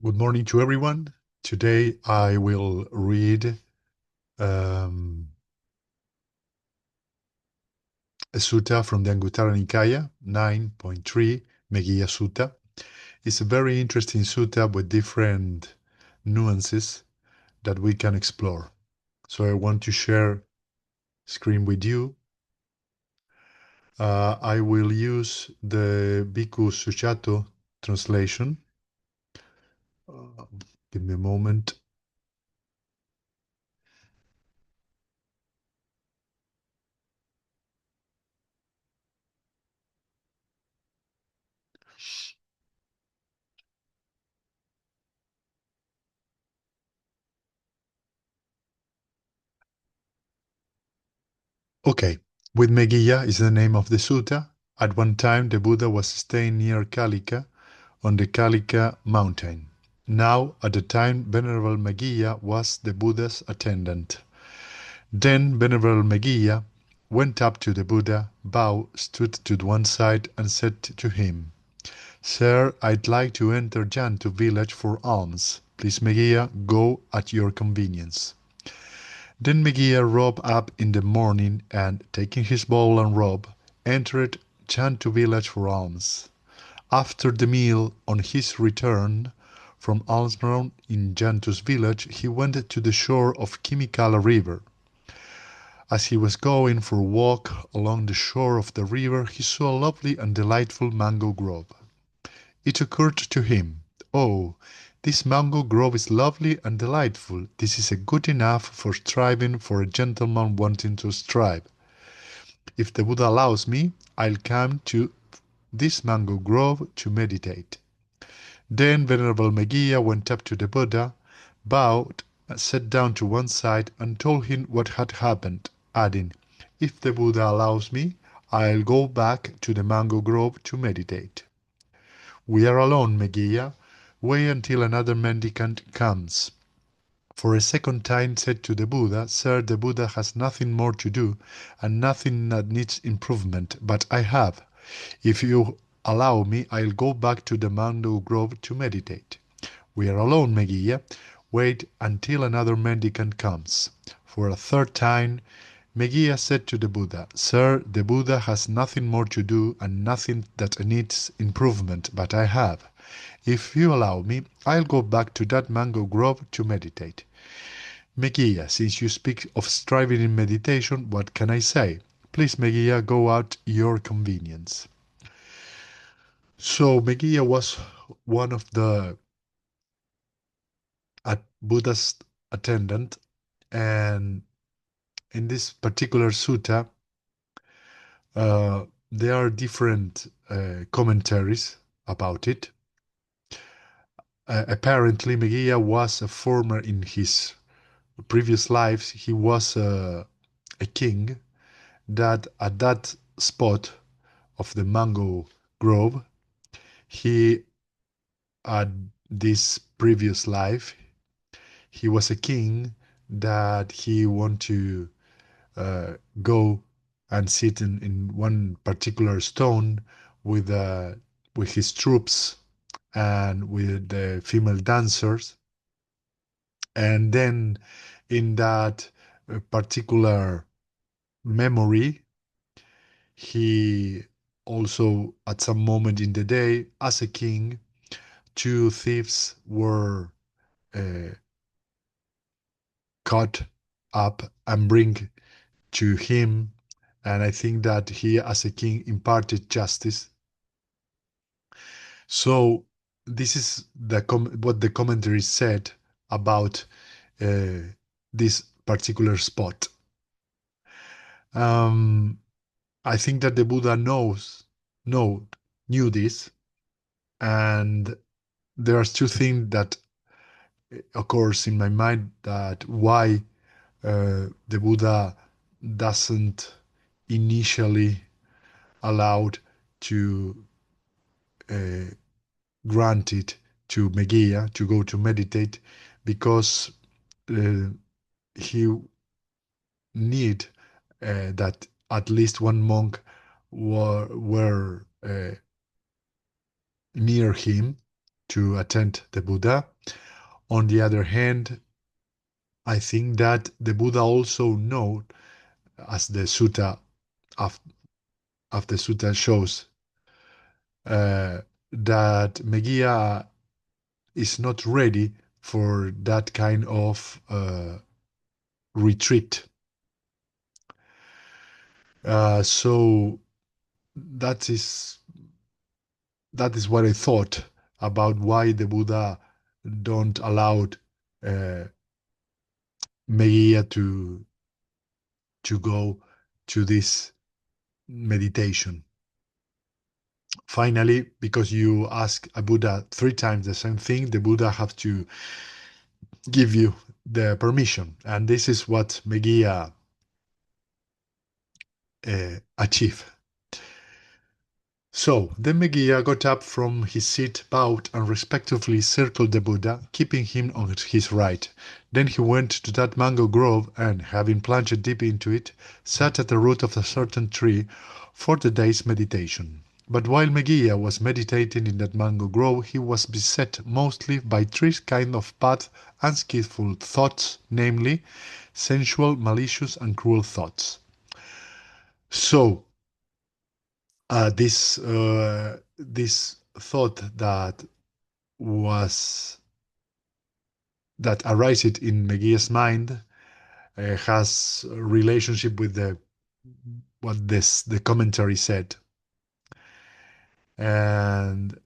Good morning to everyone. Today I will read um, a sutta from the Anguttara Nikaya, 9.3, Meghiyasutta. It's a very interesting sutta with different nuances that we can explore. So I want to share screen with you. I will use the Bhikkhu Sujato translation. Uh, Give me a moment. Okay, with Meghiya is the name of the sutta. At one time, the Buddha was staying near Kalika on the Kalika mountain. Now, at the time, Venerable Meghiya was the Buddha's attendant. Then Venerable Meghiya went up to the Buddha, bowed, stood to one side, and said to him, Sir, I'd like to enter Jantu village for alms. Please, Meghiya, go at your convenience. Then Meghiya rose up in the morning and, taking his bowl and robe, entered Jantu village for alms. After the meal, on his return from almsround in Jantu's village, he went to the shore of Kimikala river. As he was going for a walk along the shore of the river, he saw a lovely and delightful mango grove. It occurred to him, "Oh, this mango grove is lovely and delightful. This is good enough for striving for a gentleman wanting to strive. If the Buddha allows me, I'll come to this mango grove to meditate." Then Venerable Meghiya went up to the Buddha, bowed, sat down to one side, and told him what had happened, adding, "If the Buddha allows me, I'll go back to the mango grove to meditate." "We are alone, Meghiya. Wait until another mendicant comes." For a second time said to the Buddha, "Sir, the Buddha has nothing more to do, and nothing that needs improvement, but I have. If you allow me, I'll go back to the mango grove to meditate." "We are alone, Meghiya. Wait until another mendicant comes." For a third time, Meghiya said to the Buddha, "Sir, the Buddha has nothing more to do and nothing that needs improvement, but I have. If you allow me, I'll go back to that mango grove to meditate." "Meghiya, since you speak of striving in meditation, what can I say? Please, Meghiya, go at your convenience." So Meghiya was one of the Buddha's attendant, and in this particular sutta, there are different commentaries about it. Apparently, Meghiya was a former in his previous lives. He was a king that at that spot of the mango grove, he had this previous life. He was a king that he wanted to go and sit in one particular stone with with his troops and with the female dancers. And then in that particular memory, he also, at some moment in the day, as a king, two thieves were uh, caught up and bring to him. And I think that he, as a king, imparted justice. So this is what the commentary said about uh, this particular spot. Um, I think that the Buddha know, knew this, and there are two things that occurs in my mind that why the Buddha doesn't initially allowed to uh, grant it to Meghiya to go to meditate, because uh, he need that at least one monk were near him to attend the Buddha. On the other hand, I think that the Buddha also know, as the sutta of, of the sutta shows, that Meghiya is not ready for that kind of retreat. So that is that is what I thought about why the Buddha don't allow Meghiya to go to this meditation. Finally, because you ask a Buddha 3 times the same thing, the Buddha have to give you the permission, and this is what Meghiya achieved. So then Meghiya got up from his seat, bowed, and respectfully circled the Buddha, keeping him on his right. Then he went to that mango grove and, having plunged deep into it, sat at the root of a certain tree for the day's meditation. But while Meghiya was meditating in that mango grove, he was beset mostly by 3 kinds of bad, unskillful thoughts, namely, sensual, malicious, and cruel thoughts. So, this thought was that arises in Meghiya's mind has a relationship with the commentary said, and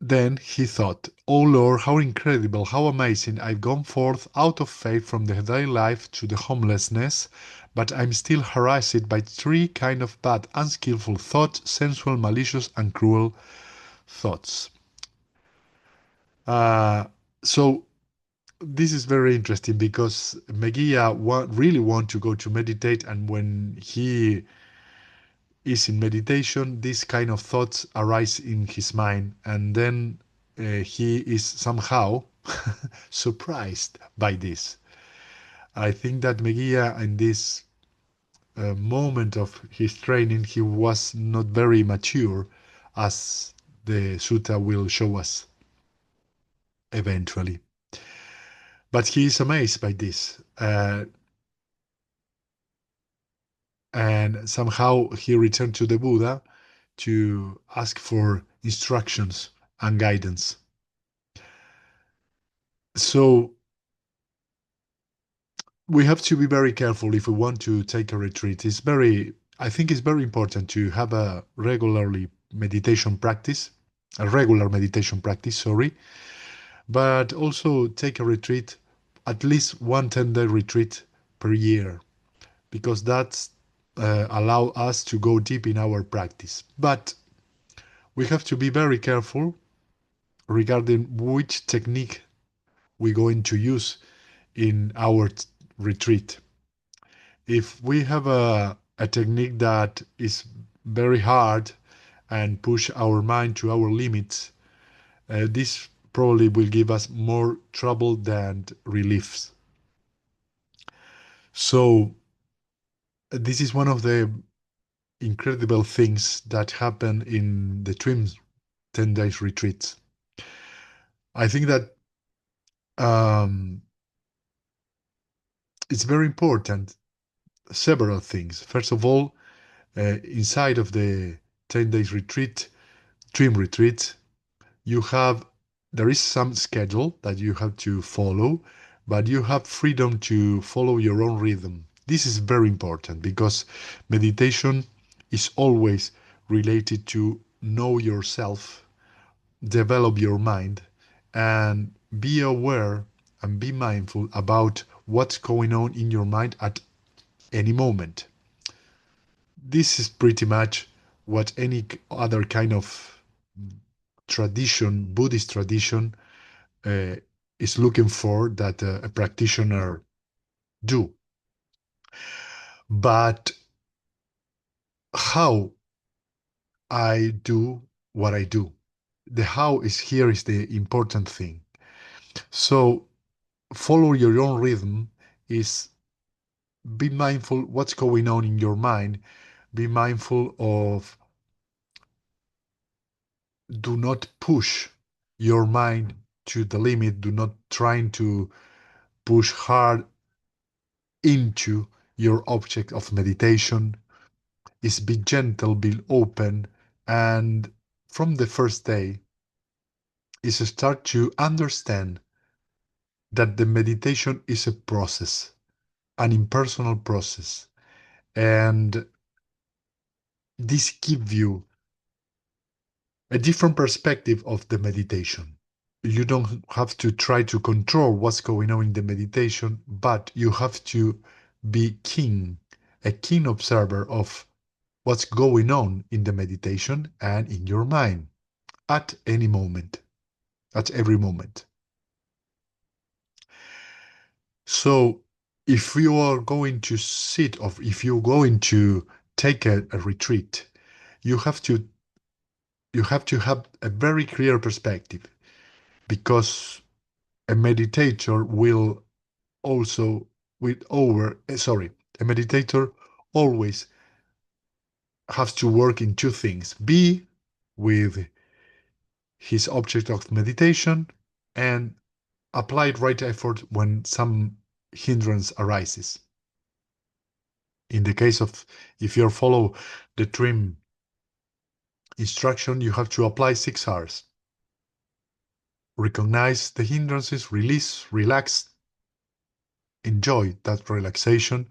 then he thought, "Oh Lord, how incredible, how amazing! I've gone forth out of faith from the daily life to the homelessness, but I'm still harassed by 3 kinds of bad, unskillful thoughts, sensual, malicious, and cruel thoughts." Uh, so this is very interesting because Meghiya really want to go to meditate, and when he is in meditation, these kind of thoughts arise in his mind, and then he is somehow surprised by this. I think that Meghiya, in this moment of his training, he was not very mature, as the sutta will show us eventually. But he is amazed by this. And somehow he returned to the Buddha to ask for instructions and guidance. So we have to be very careful if we want to take a retreat. I think it's very important to have a regular meditation practice, sorry, but also take a retreat, at least one 10-day retreat per year, because that's allow us to go deep in our practice. But we have to be very careful regarding which technique we're going to use in our retreat. If we have a technique that is very hard and push our mind to our limits, this probably will give us more trouble than reliefs. So this is one of the incredible things that happen in the Twin 10 days retreats. I think that um, it's very important, several things. First of all, inside of the 10 days retreat, Twin retreat, you have there is some schedule that you have to follow, but you have freedom to follow your own rhythm. This is very important because meditation is always related to know yourself, develop your mind, and be aware and be mindful about what's going on in your mind at any moment. This is pretty much what any other kind of tradition, Buddhist tradition, uh, is looking for that a practitioner do. But how I do what I do, the how is here is the important thing. So follow your own rhythm is be mindful what's going on in your mind. Be mindful of do not push your mind to the limit. Do not trying to push hard into your object of meditation. Is be gentle, be open, and from the first day is start to understand that the meditation is a process, an impersonal process, and this gives you a different perspective of the meditation. You don't have to try to control what's going on in the meditation, but you have to be keen, a keen observer of what's going on in the meditation and in your mind at any moment, at every moment. So if you are going to sit, or if you're going to take a retreat, you have to have a very clear perspective, because a meditator will also with over sorry a meditator always has to work in two things: be with his object of meditation and apply right effort when some hindrance arises. In the case of, if you follow the trim instruction, you have to apply 6 hours. Recognize the hindrances, release, relax, enjoy that relaxation,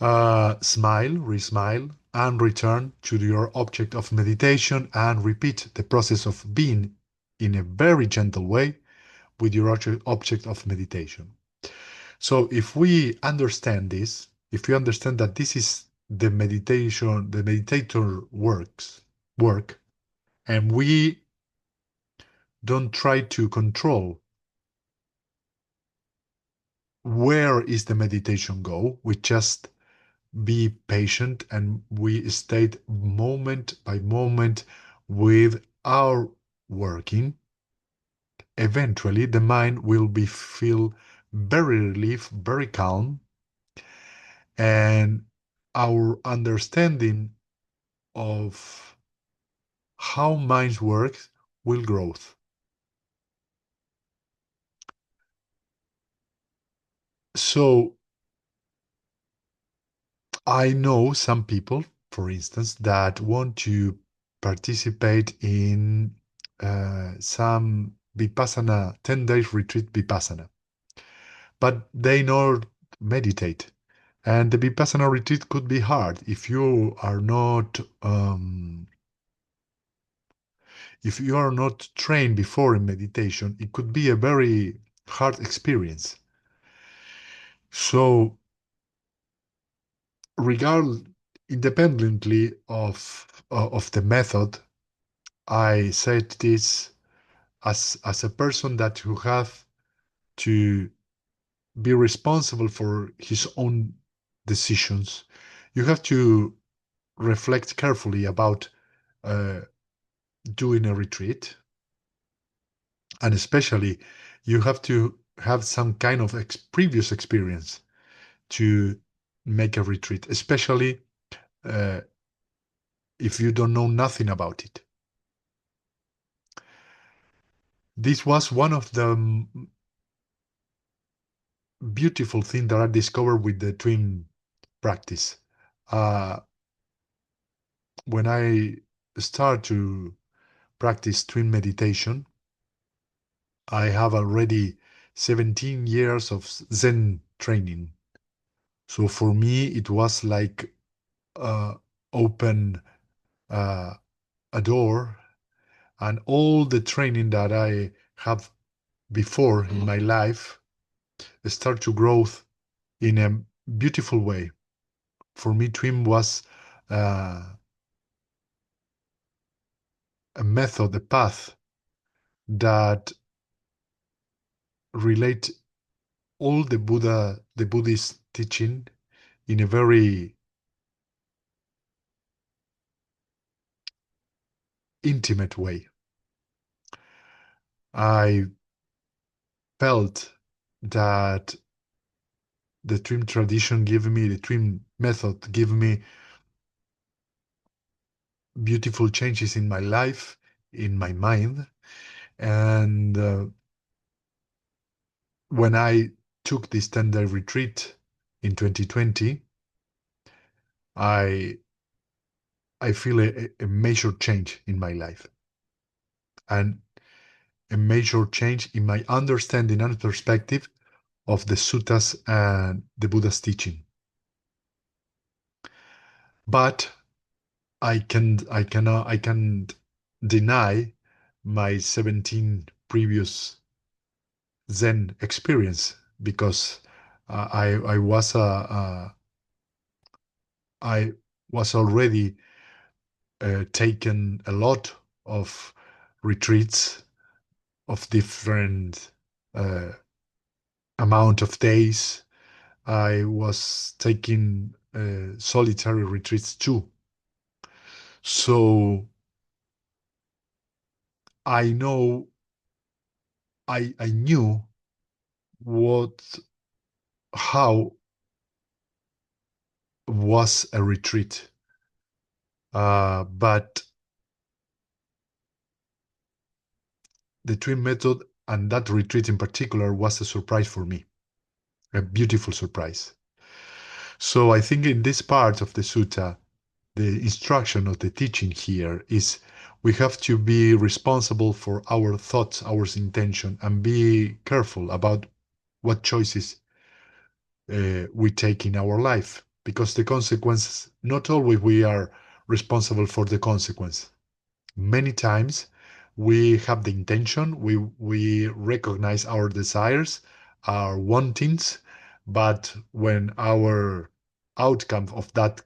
smile, re-smile, and return to your object of meditation and repeat the process of being in a very gentle way with your object of meditation. So if we understand this, if we understand that this is the meditation, the meditator work, and we don't try to control where is the meditation go, we just be patient and we stay moment by moment with our working. Eventually the mind will be feel very relief, very calm, and our understanding of how minds work will grow. So I know some people, for instance, that want to participate in some Vipassana, 10 days retreat Vipassana, but they not meditate. And the Vipassana retreat could be hard if you are not trained before in meditation. It could be a very hard experience. So regard independently of the method, I said this as a person that who have to be responsible for his own decisions. You have to reflect carefully about uh, doing a retreat, and especially you have to have some kind of previous experience to make a retreat, especially uh, if you don't know nothing about it. This was one of the beautiful things that I discovered with the twin practice. Uh, when I start to practice twin meditation, I have already 17 years of Zen training. So for me, it was like open uh, a door, and all the training that I have before in my life start to grow in a beautiful way. For me, twin was uh, a method, a path that relate all the Buddhist teaching in a very intimate way. I felt that the twin tradition gave me, the twin method gave me beautiful changes in my life, in my mind. And when I took this 10-day retreat in 2020, I I feel a major change in my life and a major change in my understanding and perspective of the suttas and the Buddha's teaching. But I can't deny my 17 previous Zen experience because I was I was already taken a lot of retreats of different uh, amount of days. I was taking solitary retreats too. So I know I knew what how was a retreat, but the twin method and that retreat in particular was a surprise for me, a beautiful surprise. So I think in this part of the sutta, the instruction of the teaching here is we have to be responsible for our thoughts, our intention, and be careful about what choices we take in our life, because the consequences, not always we are responsible for the consequence. Many times we have the intention, we recognize our desires, our wantings, but when our outcome of that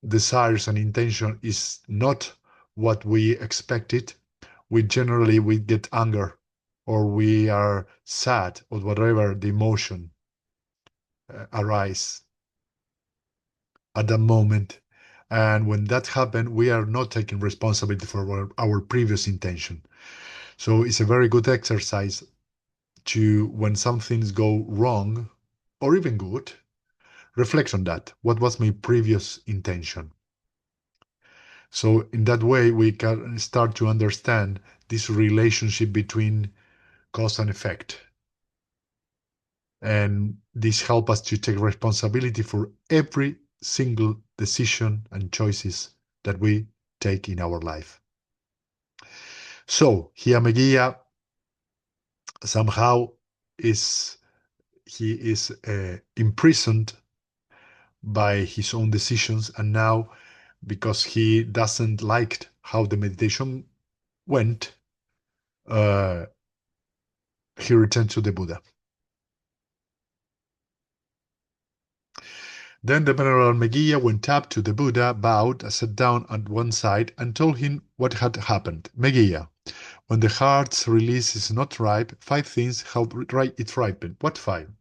desires and intention is not what we expected, we get anger or we are sad or whatever the emotion arise at that moment. And when that happens, we are not taking responsibility for our previous intention. So it's a very good exercise to, when some things go wrong or even good, reflect on that. What was my previous intention? So in that way, we can start to understand this relationship between cause and effect. And this helps us to take responsibility for every single decision and choices that we take in our life. So here Meghiya somehow is he is imprisoned by his own decisions, and now because he doesn't like how the meditation went, uh, he returned to the Buddha. Then the Venerable Meghiya went up to the Buddha, bowed, sat down at one side, and told him what had happened. Meghiya, when the heart's release is not ripe, 5 things help it ripen. What 5?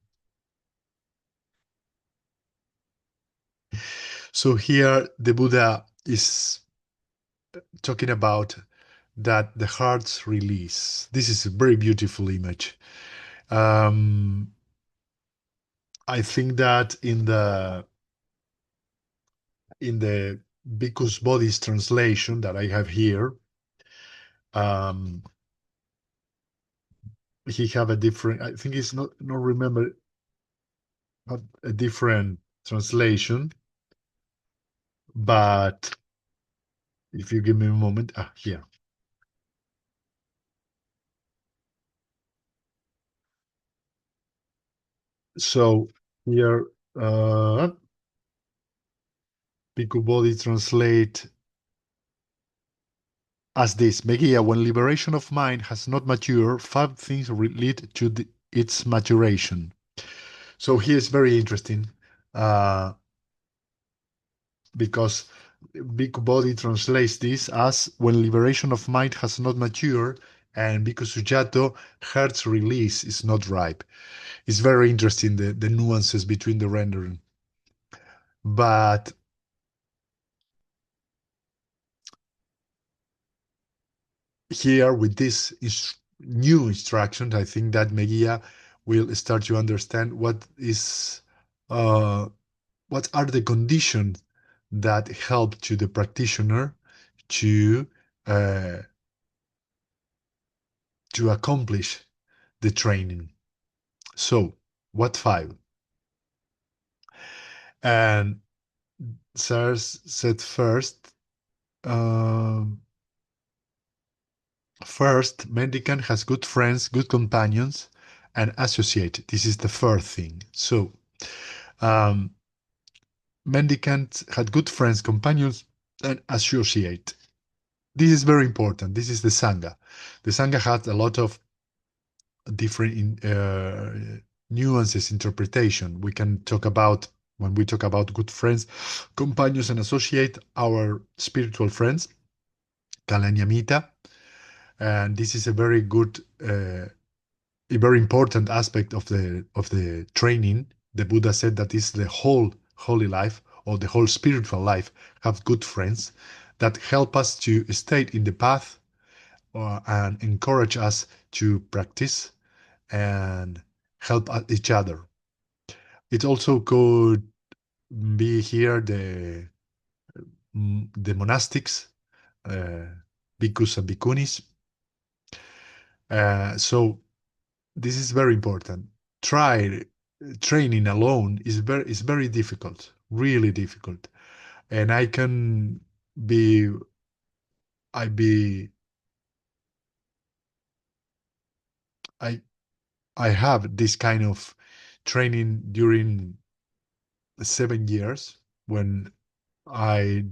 So here the Buddha is talking about that the heart's release. This is a very beautiful image. Um, I think that in the Bhikkhu's Bodhi's translation that I have here, um, he have a different. I think it's not remember not a different translation, but if you give me a moment, here. So here, Bhikkhu Bodhi translate as this: Meghiya, when liberation of mind has not matured, 5 things lead to its maturation. So here is very interesting uh, because Bhikkhu Bodhi translates this as when liberation of mind has not matured, and Bhikkhu Sujato, heart's release is not ripe. It's very interesting the nuances between the rendering. But here with this new instructions, I think that Meghiya will start to understand uh, what are the conditions that help to the practitioner to uh, to accomplish the training. So, what five? And Sirs said um, first, mendicant has good friends, good companions, and associate. This is the first thing. So, um, mendicant had good friends, companions, and associate. This is very important. This is the Sangha. The Sangha has a lot of different nuances, interpretation. We can talk about, when we talk about good friends, companions, and associate, our spiritual friends, Kalanyamita. And this is a very good, a very important aspect of the training. The Buddha said that is the whole holy life or the whole spiritual life. Have good friends that help us to stay in the path and encourage us to practice and help each other. It also could be here the monastics, uh, bhikkhus and bhikkhunis. So this is very important. Try training alone is very difficult, really difficult. And be I be I I have this kind of training during 7 years when I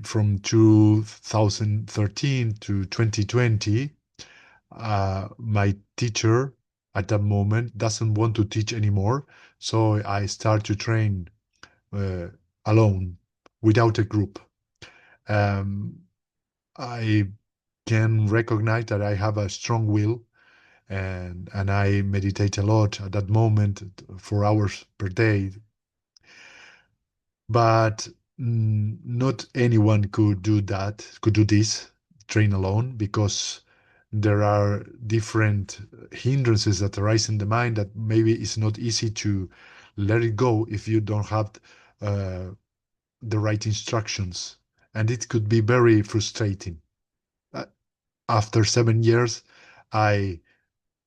from 2013 to 2020, my teacher at that moment doesn't want to teach anymore. So I start to train uh, alone without a group. Um, I can recognize that I have a strong will and I meditate a lot at that moment, 4 hours per day. But not anyone could do that, could do this, train alone, because there are different hindrances that arise in the mind that maybe it's not easy to let it go if you don't have uh, the right instructions. And it could be very frustrating. Uh, After 7 years, I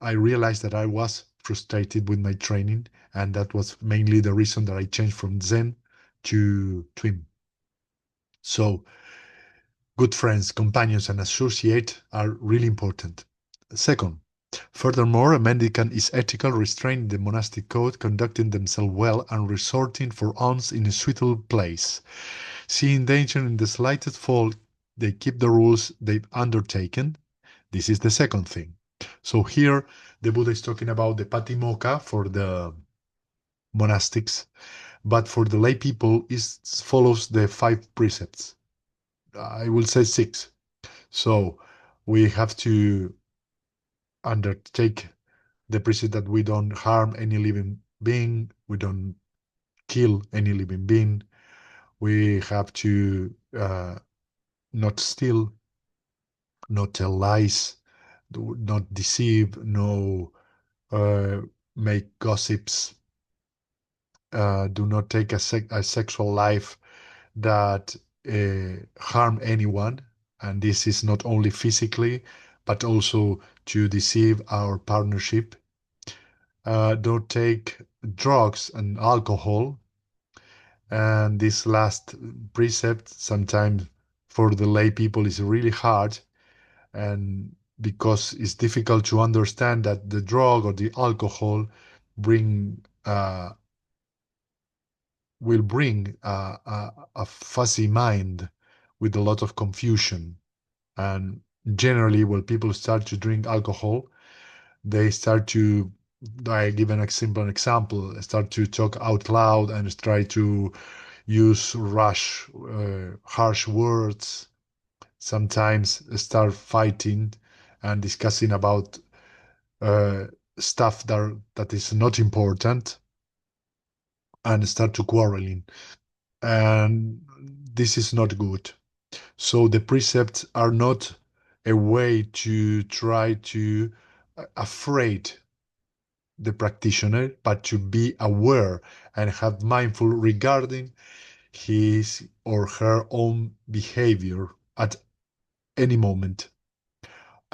I realized that I was frustrated with my training, and that was mainly the reason that I changed from Zen to Twin. So, good friends, companions, and associate are really important. Second, furthermore, a mendicant is ethical, restraining the monastic code, conducting themselves well, and resorting for alms in a suitable place. Seeing danger in the slightest fault, they keep the rules they've undertaken. This is the second thing. So here, the Buddha is talking about the patimokkha for the monastics, but for the lay people, it follows the five precepts. I will say six. So we have to undertake the precept that we don't harm any living being, we don't kill any living being, we have to not steal, not tell lies, not deceive, no uh, make gossips, do not take a sexual life that harm anyone. And this is not only physically, but also to deceive our partnership. Don't take drugs and alcohol. And this last precept, sometimes for the lay people, is really hard. And because it's difficult to understand that the drug or the alcohol bring will bring a fuzzy mind with a lot of confusion. And generally, when people start to drink alcohol, they start to, I give an simple example, start to talk out loud and try to use harsh words. Sometimes start fighting and discussing about uh, stuff that is not important and start to quarreling. And this is not good. So the precepts are not a way to try to afraid the practitioner, but to be aware and have mindful regarding his or her own behavior at any moment.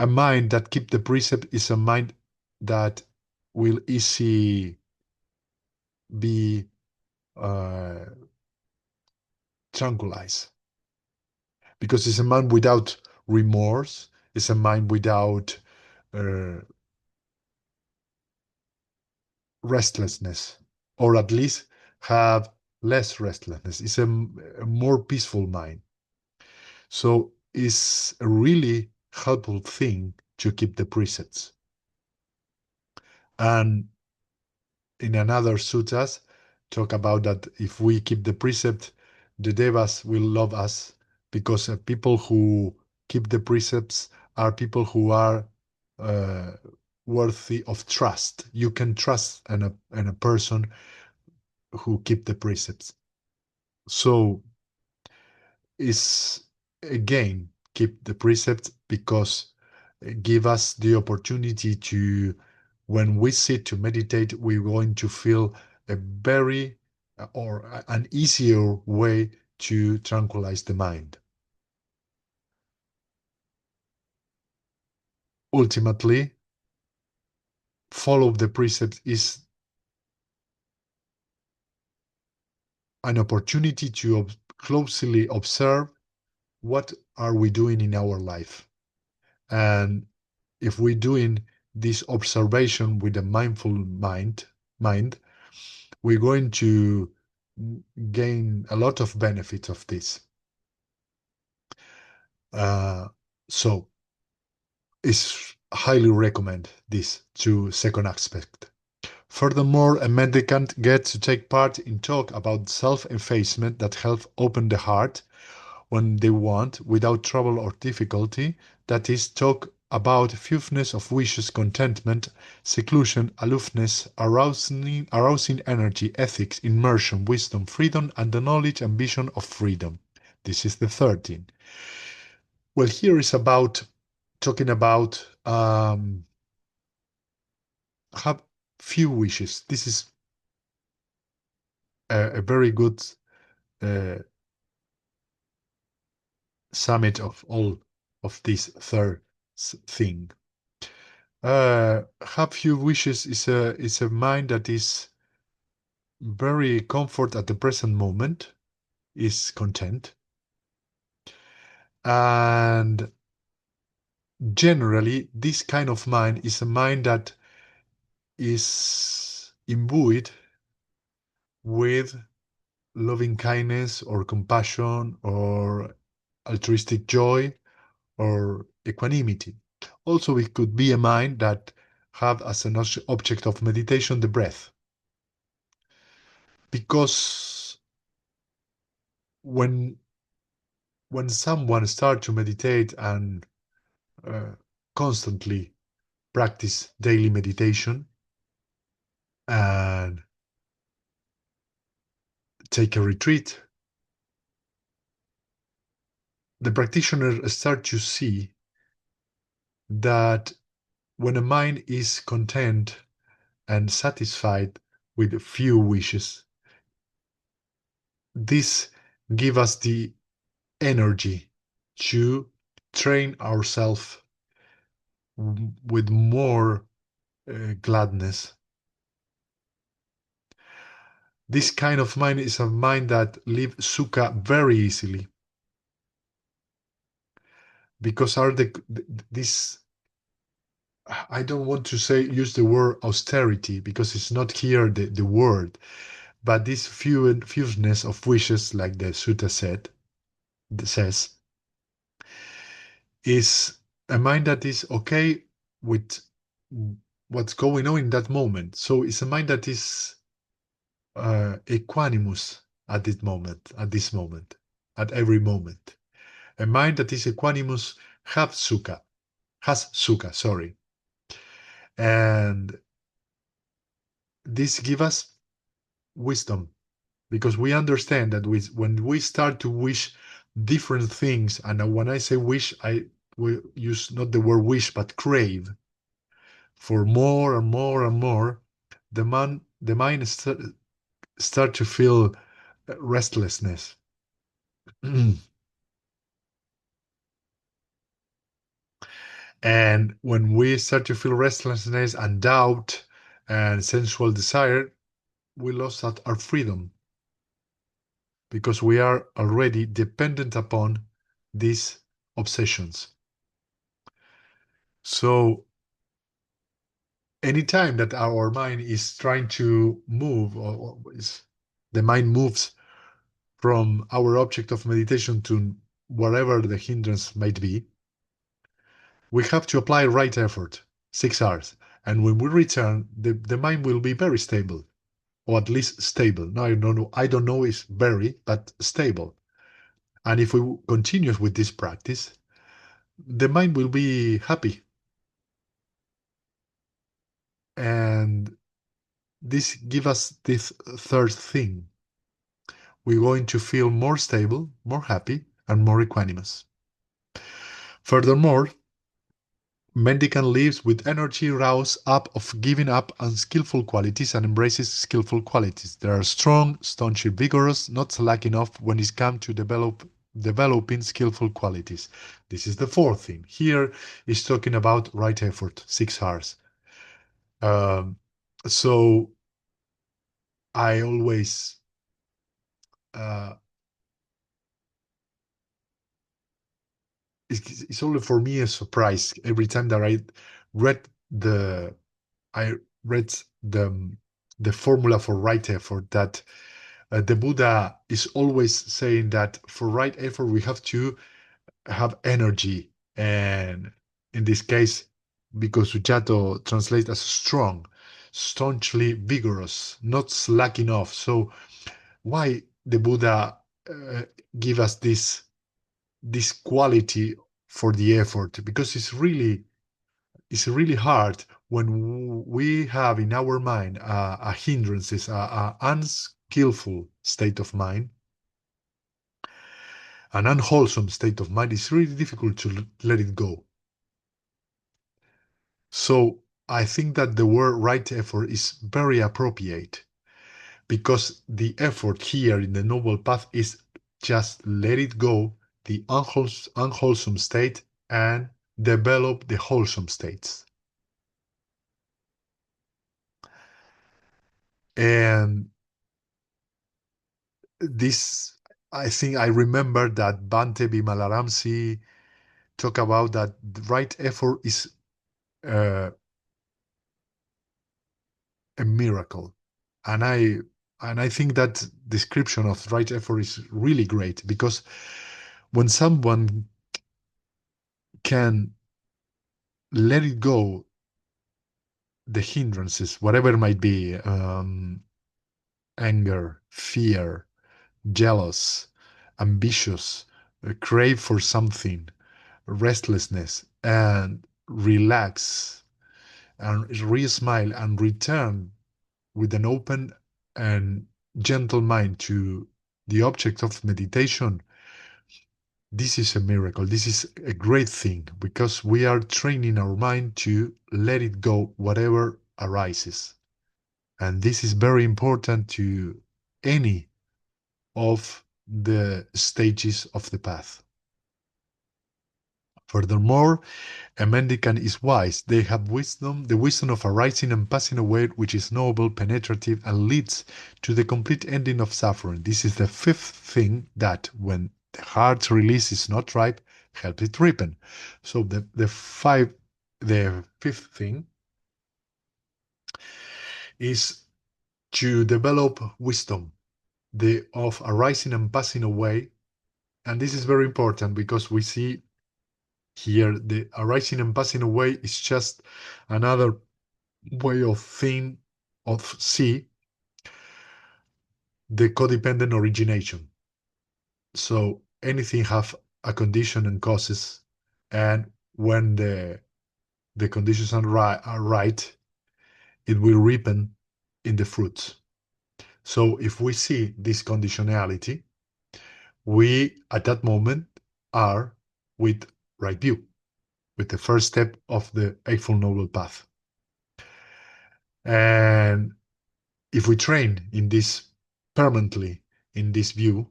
a mind that keep the precept is a mind that will easy be uh, tranquilized, because it's a mind without remorse, it's a mind without uh, restlessness, or at least have less restlessness. It's a more peaceful mind. So it's a really helpful thing to keep the precepts. And in another suttas, talk about that if we keep the precept, the devas will love us, because people who keep the precepts are people who are uh, worthy of trust. You can trust in a person who keep the precepts. So is again keep the precepts because give us the opportunity to, when we sit to meditate, we're going to feel a very or an easier way to tranquilize the mind. Ultimately, follow the precepts is an opportunity to closely observe what are we doing in our life. And if we're doing this observation with a mindful mind, we're going to gain a lot of benefits of this. Uh, so it's highly recommend this to second aspect. Furthermore, a mendicant gets to take part in talk about self-effacement that help open the heart when they want, without trouble or difficulty, that is, talk about fewness of wishes, contentment, seclusion, aloofness, arousing energy, ethics, immersion, wisdom, freedom, and the knowledge and vision of freedom. This is the 13. Well, here is about talking about have few wishes. This is a very good uh, summit of all of this third thing. Have few wishes is a mind that is very comfort at the present moment, is content, and generally this kind of mind is a mind that is imbued with loving kindness or compassion or altruistic joy or equanimity. Also, it could be a mind that have as an object of meditation the breath, because when someone start to meditate and uh, constantly practice daily meditation and take a retreat, the practitioner start to see that when a mind is content and satisfied with few wishes, this give us the energy to train ourselves with more gladness. This kind of mind is a mind that leave sukha very easily, because are this, I don't want to say use the word austerity because it's not here the word, but this fewness of wishes, like the sutta says, is a mind that is okay with what's going on in that moment. So it's a mind that is equanimous at this moment, at every moment. A mind that is equanimous has sukha, sorry. And this gives us wisdom, because we understand that when we start to wish different things, and when I say wish, I will use not the word wish, but crave for more and more and more, the mind start to feel restlessness. And when we start to feel restlessness and doubt and sensual desire, we lost our freedom because we are already dependent upon these obsessions. So anytime that our mind is trying to move, or the mind moves from our object of meditation to whatever the hindrance might be, we have to apply right effort, 6 hours. And when we return, the mind will be very stable, or at least stable. Now I don't know if very, but stable. And if we continue with this practice, the mind will be happy. And this gives us this third thing. We're going to feel more stable, more happy, and more equanimous. Furthermore, mendicant lives with energy roused up of giving up unskillful qualities and embraces skillful qualities. They are strong, staunchly vigorous, not lacking of when it comes to developing skillful qualities. This is the fourth thing. Here is talking about right effort, 6 hours. Um, so I always uh, it's only for me a surprise every time that read the I read the formula for right effort that the Buddha is always saying that for right effort we have to have energy, and in this case, because Sujato translates as strong, staunchly vigorous, not slacking off. So why the Buddha uh, give us this quality for the effort? Because it's really hard when we have in our mind a hindrances, a unskillful state of mind, an unwholesome state of mind. It's really difficult to let it go. So I think that the word right effort is very appropriate because the effort here in the noble path is just let it go, the unwholesome state, and develop the wholesome states. And this, I think I remember that Bhante Vimalaramsi talk about that the right effort is uh, a miracle. And I think that description of right effort is really great because when someone can let it go, the hindrances, whatever it might be, anger, fear, jealous, ambitious, crave for something, restlessness, and relax and re-smile and return with an open and gentle mind to the object of meditation, this is a miracle. This is a great thing because we are training our mind to let it go, whatever arises. And this is very important to any of the stages of the path. Furthermore, a mendicant is wise. They have wisdom, the wisdom of arising and passing away, which is noble, penetrative, and leads to the complete ending of suffering. This is the fifth thing that, when the heart's release is not ripe, helps it ripen. So the fifth thing is to develop wisdom, the of arising and passing away. And this is very important because we see here the arising and passing away is just another way of think of see the codependent origination. So anything have a condition and causes, and when the conditions are right, it will ripen in the fruits. So if we see this conditionality, we at that moment are with right view, with the first step of the Eightfold Noble Path. And if we train in this permanently in this view,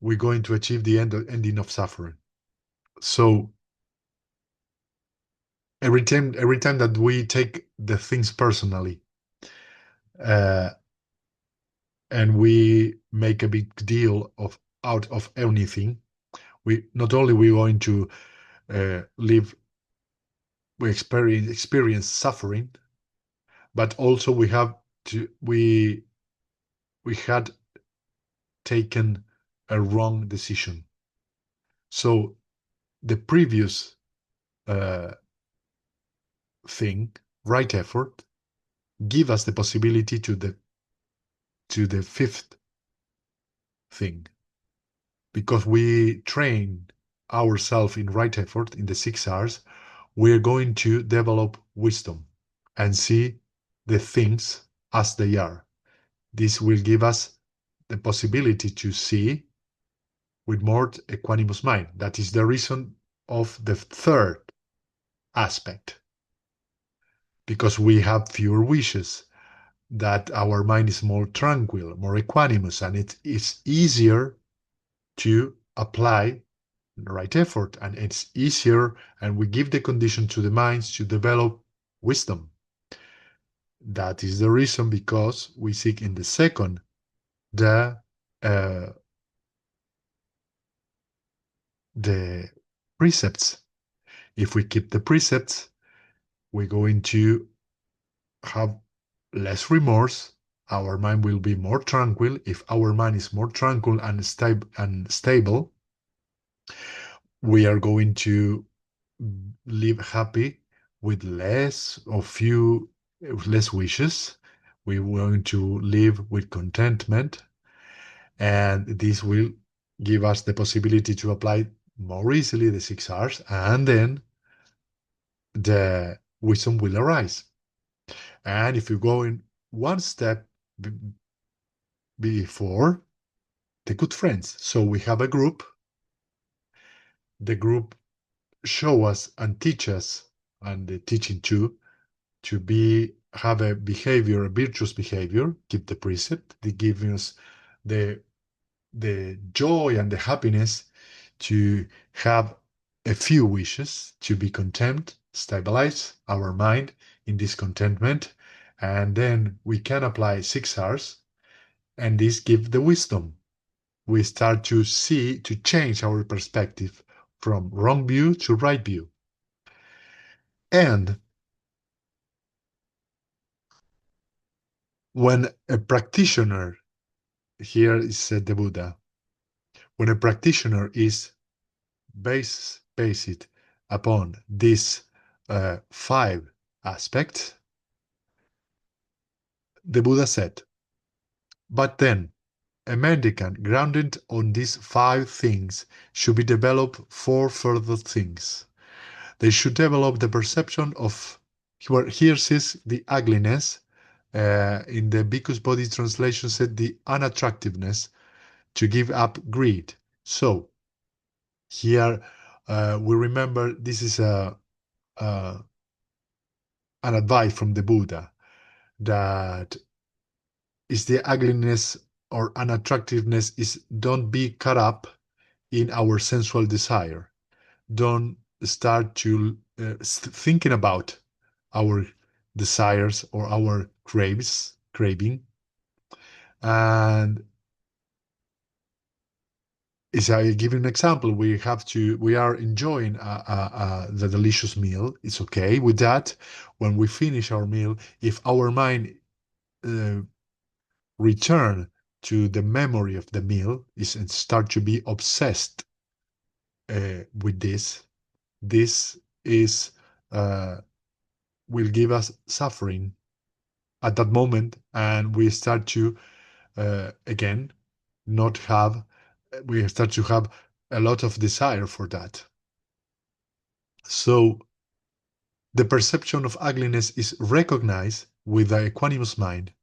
we're going to achieve the ending of suffering. So every time that we take the things personally, uh, and we make a big deal of out of anything, we not only we going to live, we experience suffering, but also we had taken a wrong decision. So the previous uh, thing, right effort, give us the possibility to the fifth thing, because we train ourselves in right effort in the 6 hours. We're going to develop wisdom and see the things as they are. This will give us the possibility to see with more equanimous mind. That is the reason of the third aspect, because we have fewer wishes, that our mind is more tranquil, more equanimous, and it is easier to apply the right effort, and it's easier, and we give the condition to the minds to develop wisdom. That is the reason because we seek in the second the uh, the precepts. If we keep the precepts, we're going to have less remorse. Our mind will be more tranquil. If our mind is more tranquil and stable, we are going to live happy with less wishes. We're going to live with contentment, and this will give us the possibility to apply more easily the 6 hours, and then the wisdom will arise. And if you go in one step before, the good friends. So we have a group. The group show us and teach us, and the teaching too, to have a virtuous behavior, keep the precept. They give us the the joy and the happiness to have a few wishes, to be content, stabilize our mind in this contentment, and then we can apply 6 hours, and this gives the wisdom. We start to change our perspective from wrong view to right view. And when a practitioner, here is said the Buddha, when a practitioner is based upon these five aspects, the Buddha said, but then a mendicant grounded on these five things should be developed four further things. They should develop the perception of, where here says the ugliness, in the Bhikkhu's Body translation said the unattractiveness, to give up greed. So here we remember this is uh, an advice from the Buddha, that is the ugliness or unattractiveness is, don't be caught up in our sensual desire. Don't start to thinking about our desires or our craving. And is I give you an example. We are enjoying the delicious meal. It's okay with that. When we finish our meal, if our mind uh, return to the memory of the meal, is and start to be obsessed with this is uh, will give us suffering at that moment, and we start to again not have we start to have a lot of desire for that. So the perception of ugliness is recognized with the equanimous mind,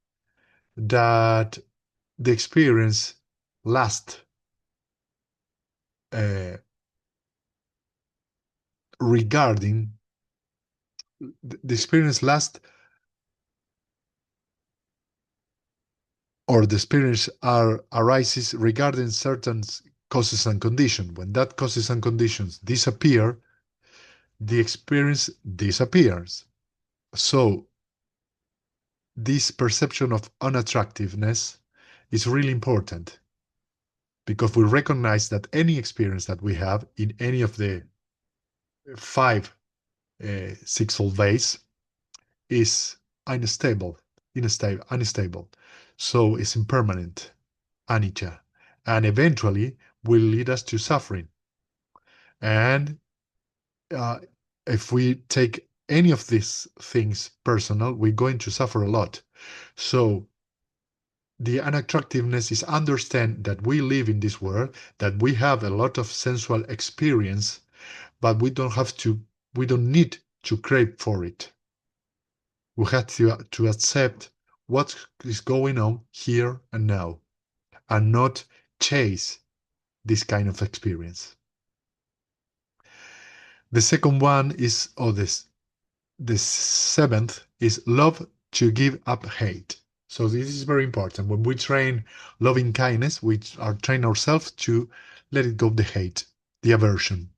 that the experience lasts uh, regarding the experience lasts, or the experience arises regarding certain causes and conditions. When that causes and conditions disappear, the experience disappears. So this perception of unattractiveness is really important because we recognize that any experience that we have in any of the five sixfold ways is unstable. So it's impermanent, anicca, and eventually will lead us to suffering. And uh, if we take any of these things personal, we're going to suffer a lot. So the unattractiveness is understand that we live in this world, that we have a lot of sensual experience, but we don't need to crave for it. We have to accept what is going on here and now and not chase this kind of experience. The second one is, or this, the seventh is love to give up hate. So this is very important. When we train loving kindness, we are train ourselves to let it go the hate, the aversion.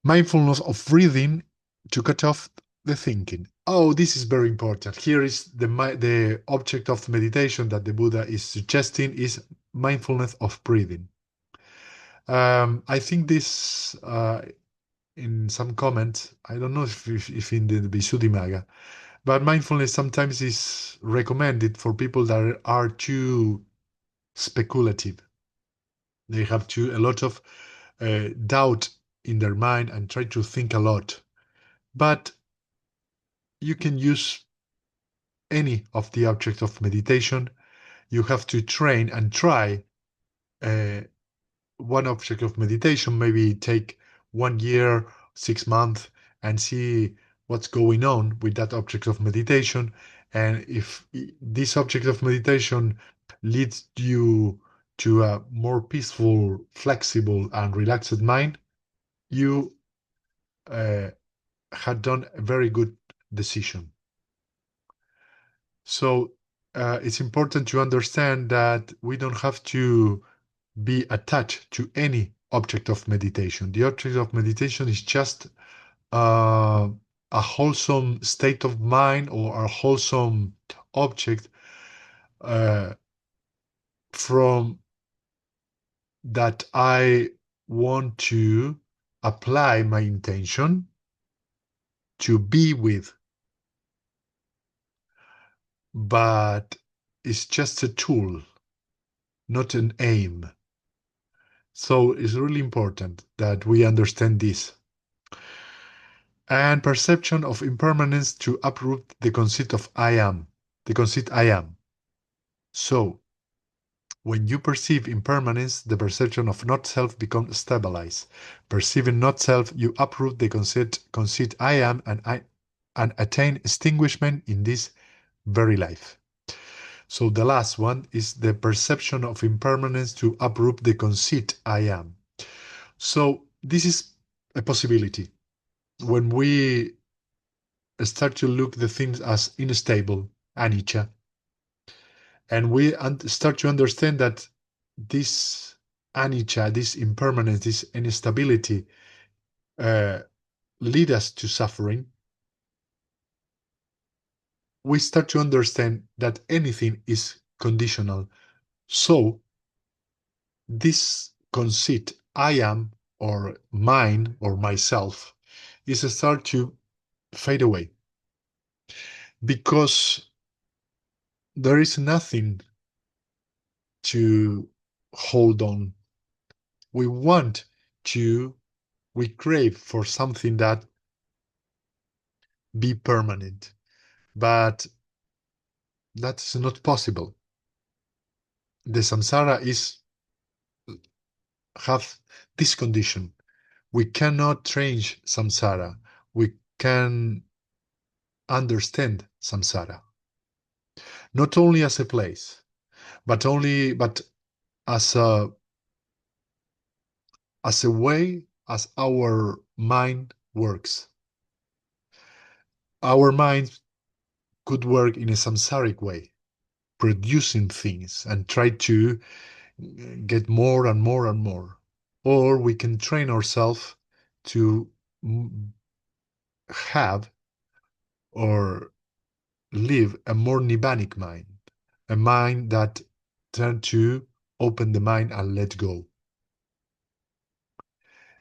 Mindfulness of breathing to cut off the thinking. Oh, this is very important. Here is the object of meditation that the Buddha is suggesting is mindfulness of breathing. I think this in some comments, I don't know if in the Visuddhimagga, but mindfulness sometimes is recommended for people that are too speculative. They have a lot of doubt in their mind and try to think a lot. But you can use any of the objects of meditation. You have to train and try uh, one object of meditation, maybe take 1 year, 6 months, and see what's going on with that object of meditation. And if this object of meditation leads you to a more peaceful, flexible, and relaxed mind, you uh, had done a very good decision. So it's important to understand that we don't have to be attached to any object of meditation. The object of meditation is just uh, a wholesome state of mind or a wholesome object uh, from that I want to apply my intention to be with, but it's just a tool, not an aim. So it's really important that we understand this. And perception of impermanence to uproot the conceit of I am, the conceit I am. So when you perceive impermanence, the perception of not self becomes stabilized. Perceiving not self, you uproot the conceit I am and attain extinguishment in this very life. So the last one is the perception of impermanence to uproot the conceit I am. So this is a possibility. When we start to look the things as unstable, anicca, and we start to understand that this anicca, this impermanence, this instability uh, lead us to suffering, we start to understand that anything is conditional. So this conceit, I am, or mine, or myself, is start to fade away because there is nothing to hold on. We want to, we crave for something that be permanent, but that's not possible. The samsara is have this condition. We cannot change samsara. We can understand samsara, not only as a place, but as a way as our mind works. Our mind could work in a samsaric way, producing things and try to get more and more and more. Or we can train ourselves to have or live a more nibbanic mind, a mind that tend to open the mind and let go.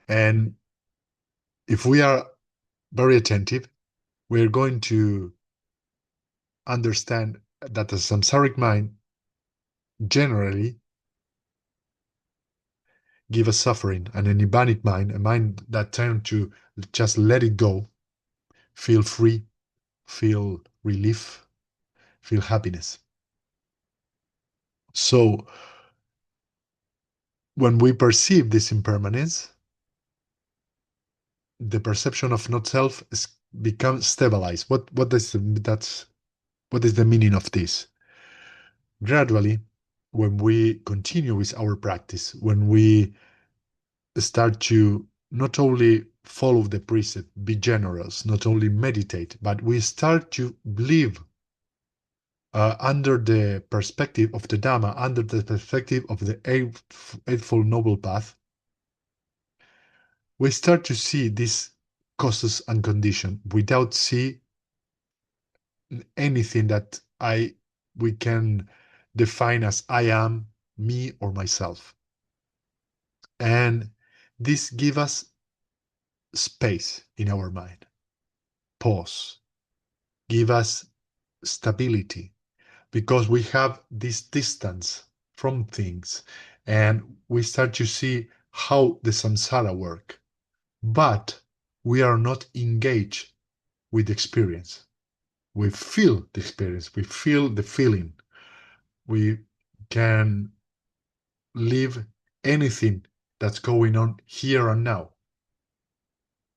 And if we are very attentive, we're going to understand that the samsaric mind generally give us suffering, and a nibbanic mind, a mind that tend to just let it go, feel free, feel relief, feel happiness. So when we perceive this impermanence, the perception of not self becomes stabilized. What is the meaning of this? Gradually, when we continue with our practice, when we start to not only follow the precept, be generous, not only meditate, but we start to live under the perspective of the Dhamma, under the perspective of the Eightfold Noble Path, we start to see these causes and condition without see anything that we can define as I am, me, or myself. And this give us space in our mind, pause, give us stability, because we have this distance from things and we start to see how the samsara work. But we are not engaged with the experience. We feel the experience, we feel the feeling. We can live anything that's going on here and now,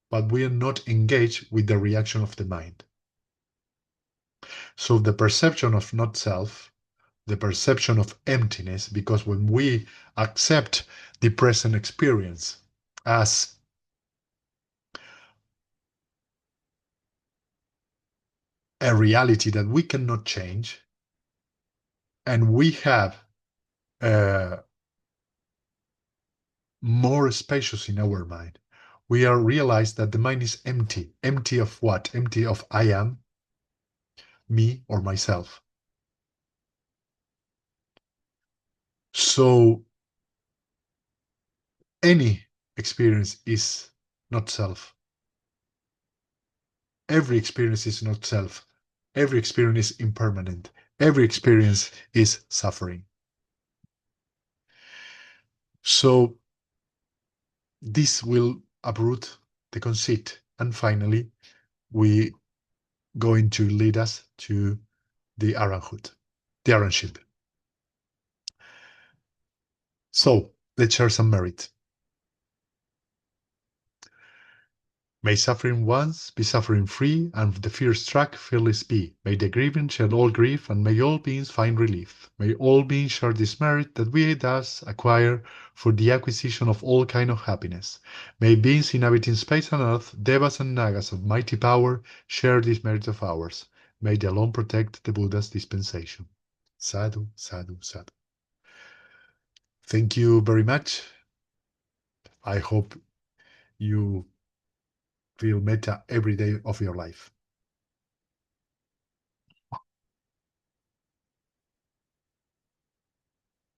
but we are not engaged with the reaction of the mind. So the perception of not self, the perception of emptiness, because when we accept the present experience as a reality that we cannot change, and we have more spacious in our mind, we are realized that the mind is empty. Empty of what? Empty of I am, me, or myself. So any experience is not self. Every experience is not self. Every experience is impermanent. Every experience is suffering. So this will uproot the conceit. And finally, we going to lead us to the arahanthood, the arahantship. So let's share some merit. May suffering ones be suffering free, and the fear struck fearless be. May the grieving shed all grief, and may all beings find relief. May all beings share this merit that we thus acquire for the acquisition of all kind of happiness. May beings inhabiting space and earth, devas and nagas of mighty power, share this merit of ours. May they alone protect the Buddha's dispensation. Sadhu, sadhu, sadhu. Thank you very much. I hope you feel metta every day of your life.